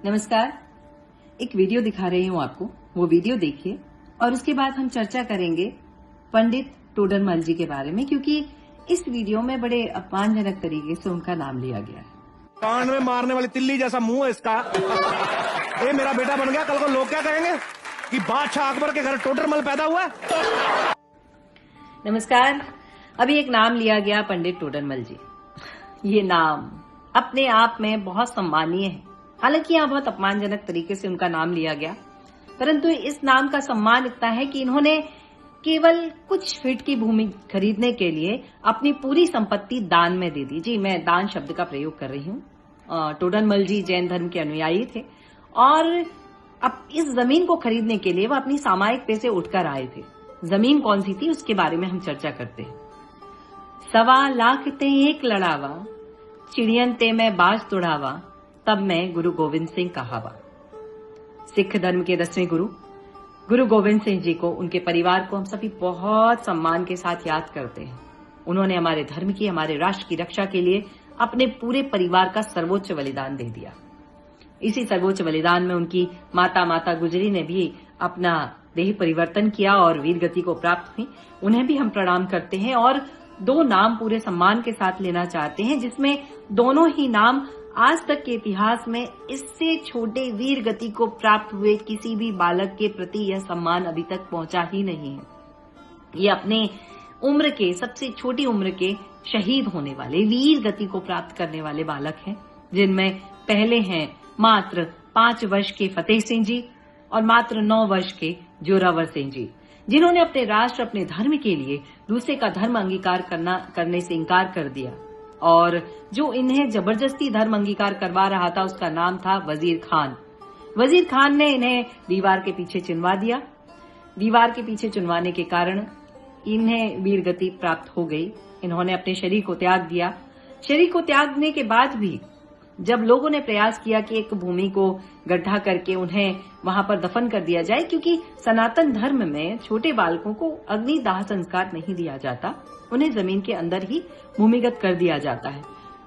नमस्कार। एक वीडियो दिखा रही हूँ आपको, वो वीडियो देखिए और उसके बाद हम चर्चा करेंगे पंडित टोडरमल जी के बारे में, क्योंकि इस वीडियो में बड़े अपमानजनक तरीके से उनका नाम लिया गया है। कान में मारने वाली तिल्ली जैसा मुंह है इसका। ये मेरा बेटा बन गया, कल को लोग क्या कहेंगे कि बादशाह अकबर के घर टोडरमल पैदा हुआ है। नमस्कार। अभी एक नाम लिया गया पंडित टोडरमल जी। ये नाम अपने आप में बहुत सम्मानीय है। हालांकि यहाँ बहुत अपमानजनक तरीके से उनका नाम लिया गया, परंतु इस नाम का सम्मान इतना है कि इन्होंने केवल कुछ फीट की भूमि खरीदने के लिए अपनी पूरी संपत्ति दान में दे दी। जी, मैं दान शब्द का प्रयोग कर रही हूँ। टोडरमल जी जैन धर्म के अनुयायी थे और अब इस जमीन को खरीदने के लिए वो अपनी सामायिक पैसे उठकर आए थे। जमीन कौन सी थी उसके बारे में हम चर्चा करते हैं। 1.25 लाख ते एक लड़ावा, चिड़ियन ते मैं बाज तुड़ावा, तब मैं गुरु गोविंद सिंह कहावा। सिख धर्म के 10वें गुरु गोविंद सिंह जी को, उनके परिवार को हम सभी बहुत सम्मान के साथ याद करते हैं। उन्होंने हमारे धर्म की, हमारे राष्ट्र की रक्षा के लिए अपने पूरे परिवार का सर्वोच्च बलिदान दे दिया। इसी सर्वोच्च बलिदान में उनकी माता गुजरी ने भी अपना देह परिवर्तन किया और वीर गति को प्राप्त हुई। उन्हें भी हम प्रणाम करते हैं और 2 नाम पूरे सम्मान के साथ लेना चाहते हैं, जिसमें दोनों ही नाम आज तक के इतिहास में इससे छोटे वीर गति को प्राप्त हुए किसी भी बालक के प्रति यह सम्मान अभी तक पहुंचा ही नहीं है। ये अपने उम्र के, सबसे छोटी उम्र के शहीद होने वाले, वीर गति को प्राप्त करने वाले बालक हैं, जिनमें पहले हैं मात्र 5 वर्ष के फतेह सिंह जी और मात्र 9 वर्ष के जोरावर सिंह जी, जिन्होंने अपने राष्ट्र, अपने धर्म के लिए दूसरे का धर्म अंगीकार करने से इनकार कर दिया। और जो इन्हें जबरदस्ती धर्म अंगीकार करवा रहा था उसका नाम था वजीर खान। वजीर खान ने इन्हें दीवार के पीछे चुनवा दिया। दीवार के पीछे चुनवाने के कारण इन्हें वीर गति प्राप्त हो गई। इन्होंने अपने शरीर को त्याग दिया। शरीर को त्यागने के बाद भी जब लोगों ने प्रयास किया कि एक भूमि को गड्ढा करके उन्हें वहां पर दफन कर दिया जाए, क्योंकि सनातन धर्म में छोटे बालकों को अग्निदाह संस्कार नहीं दिया जाता, उन्हें जमीन के अंदर ही भूमिगत कर दिया जाता है।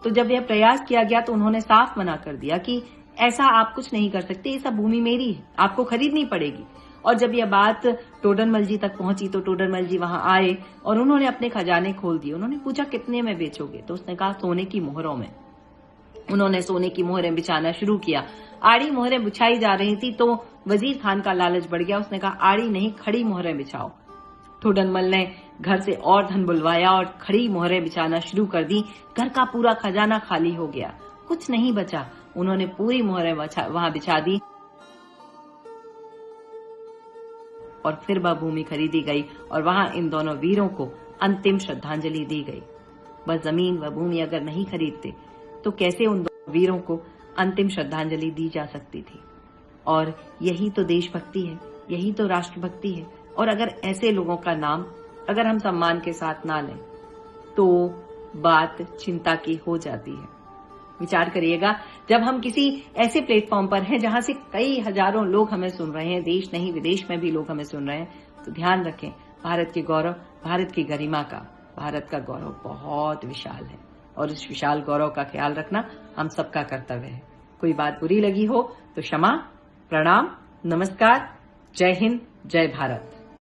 तो जब यह प्रयास किया गया तो उन्होंने साफ मना कर दिया कि ऐसा आप कुछ नहीं कर सकते, ये सब भूमि मेरी है, आपको खरीदनी पड़ेगी। और जब यह बात टोडरमल जी तक पहुंची तो टोडरमल जी वहां आए और उन्होंने अपने खजाने खोल दिए। उन्होंने पूछा कितने में बेचोगे, तो उसने कहा सोने की मोहरों में। उन्होंने सोने की मोहरें बिछाना शुरू किया। आड़ी मोहरें बिछाई जा रही थी तो वजीर खान का लालच बढ़ गया। उसने कहा आड़ी नहीं, खड़ी मोहरें बिछाओ। टोडरमल ने घर से और धन बुलवाया और खड़ी मोहरें बिछाना शुरू कर दी। घर का पूरा खजाना खाली हो गया, कुछ नहीं बचा। उन्होंने पूरी मोहरें वहां बिछा दी और फिर वह भूमि खरीदी गई और वहां इन दोनों वीरों को अंतिम श्रद्धांजलि दी गई। वह जमीन, वह भूमि अगर नहीं खरीदते तो कैसे उन दोनों वीरों को अंतिम श्रद्धांजलि दी जा सकती थी। और यही तो देशभक्ति है, यही तो राष्ट्रभक्ति है। और अगर ऐसे लोगों का नाम अगर हम सम्मान के साथ ना लें तो बात चिंता की हो जाती है। विचार करिएगा, जब हम किसी ऐसे प्लेटफॉर्म पर हैं जहां से कई हजारों लोग हमें सुन रहे हैं, देश नहीं विदेश में भी लोग हमें सुन रहे हैं, तो ध्यान रखें भारत के गौरव, भारत की गरिमा का, भारत का गौरव बहुत विशाल है और इस विशाल गौरव का ख्याल रखना हम सबका कर्तव्य है। कोई बात बुरी लगी हो तो क्षमा, प्रणाम, नमस्कार, जय हिंद, जय भारत।